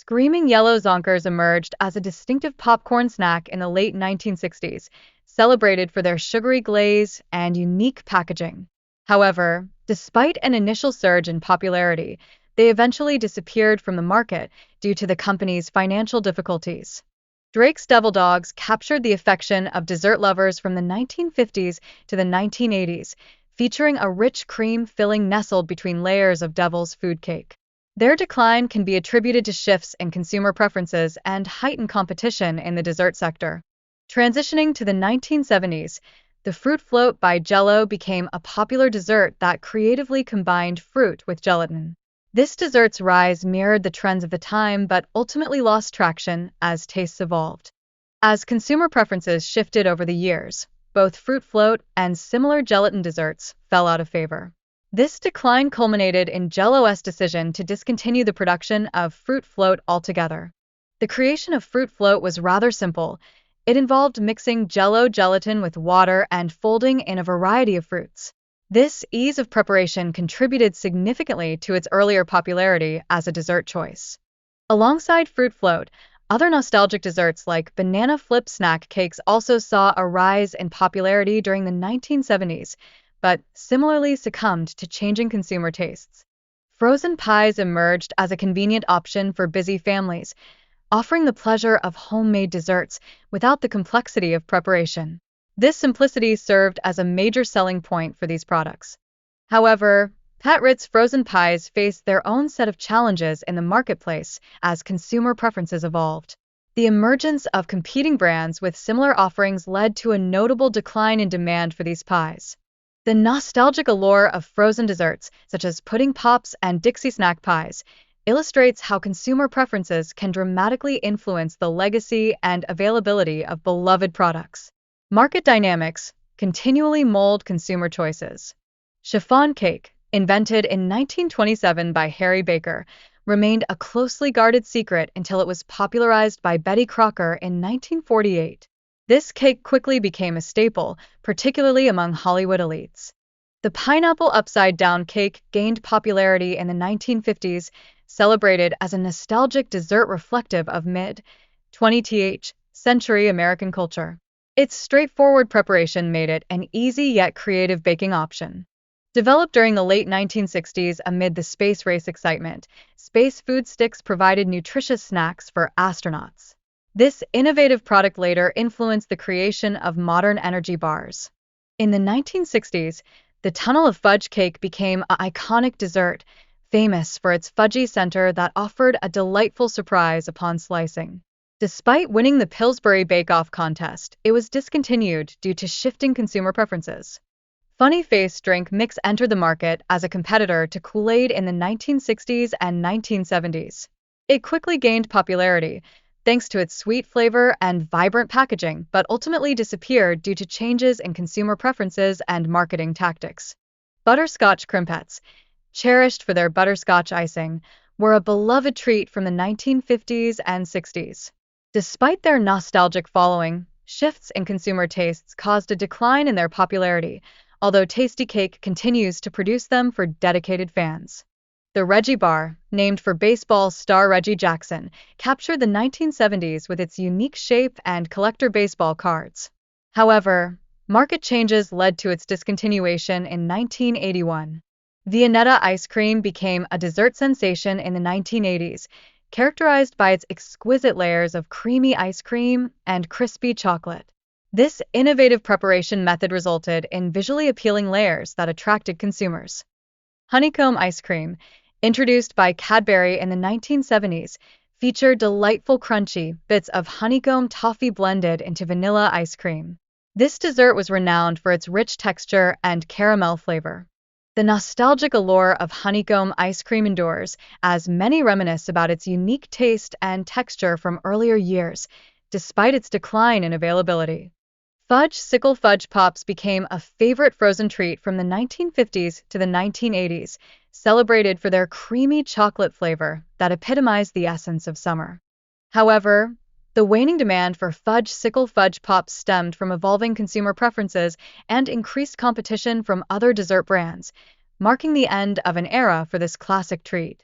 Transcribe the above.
Screaming yellow zonkers emerged as a distinctive popcorn snack in the late 1960s, celebrated for their sugary glaze and unique packaging. However, despite an initial surge in popularity, they eventually disappeared from the market due to the company's financial difficulties. Drake's Devil Dogs captured the affection of dessert lovers from the 1950s to the 1980s, featuring a rich cream filling nestled between layers of devil's food cake. Their decline can be attributed to shifts in consumer preferences and heightened competition in the dessert sector. Transitioning to the 1970s, the fruit float by Jell-O became a popular dessert that creatively combined fruit with gelatin. This dessert's rise mirrored the trends of the time but ultimately lost traction as tastes evolved. As consumer preferences shifted over the years, both fruit float and similar gelatin desserts fell out of favor. This decline culminated in Jell-O's decision to discontinue the production of fruit float altogether. The creation of fruit float was rather simple. It involved mixing Jell-O gelatin with water and folding in a variety of fruits. This ease of preparation contributed significantly to its earlier popularity as a dessert choice. Alongside fruit float, other nostalgic desserts like banana flip snack cakes also saw a rise in popularity during the 1970s, but similarly succumbed to changing consumer tastes. Frozen pies emerged as a convenient option for busy families, offering the pleasure of homemade desserts without the complexity of preparation. This simplicity served as a major selling point for these products. However, Pat Ritz frozen pies faced their own set of challenges in the marketplace as consumer preferences evolved. The emergence of competing brands with similar offerings led to a notable decline in demand for these pies. The nostalgic allure of frozen desserts, such as pudding pops and Dixie snack pies, illustrates how consumer preferences can dramatically influence the legacy and availability of beloved products. Market dynamics continually mold consumer choices. Chiffon cake, invented in 1927 by Harry Baker, remained a closely guarded secret until it was popularized by Betty Crocker in 1948. This cake quickly became a staple, particularly among Hollywood elites. The pineapple upside-down cake gained popularity in the 1950s, celebrated as a nostalgic dessert reflective of mid-20th century American culture. Its straightforward preparation made it an easy yet creative baking option. Developed during the late 1960s amid the space race excitement, space food sticks provided nutritious snacks for astronauts. This innovative product later influenced the creation of modern energy bars. In the 1960s, the tunnel of fudge cake became an iconic dessert, famous for its fudgy center that offered a delightful surprise upon slicing. Despite winning the Pillsbury Bake-Off contest, it was discontinued due to shifting consumer preferences. Funny-faced drink mix entered the market as a competitor to Kool-Aid in the 1960s and 1970s. It quickly gained popularity, thanks to its sweet flavor and vibrant packaging, but ultimately disappeared due to changes in consumer preferences and marketing tactics. Butterscotch Crimpets, cherished for their butterscotch icing, were a beloved treat from the 1950s and 60s. Despite their nostalgic following, shifts in consumer tastes caused a decline in their popularity, although Tasty Cake continues to produce them for dedicated fans. The Reggie Bar, named for baseball star Reggie Jackson, captured the 1970s with its unique shape and collector baseball cards. However, market changes led to its discontinuation in 1981. Viennetta ice cream became a dessert sensation in the 1980s, characterized by its exquisite layers of creamy ice cream and crispy chocolate. This innovative preparation method resulted in visually appealing layers that attracted consumers. Honeycomb ice cream, introduced by Cadbury in the 1970s, featured delightful crunchy bits of honeycomb toffee blended into vanilla ice cream. This dessert was renowned for its rich texture and caramel flavor. The nostalgic allure of honeycomb ice cream endures, as many reminisce about its unique taste and texture from earlier years, despite its decline in availability. Fudge Sickle Fudge Pops became a favorite frozen treat from the 1950s to the 1980s, celebrated for their creamy chocolate flavor that epitomized the essence of summer. However, the waning demand for Fudge Sickle Fudge Pops stemmed from evolving consumer preferences and increased competition from other dessert brands, marking the end of an era for this classic treat.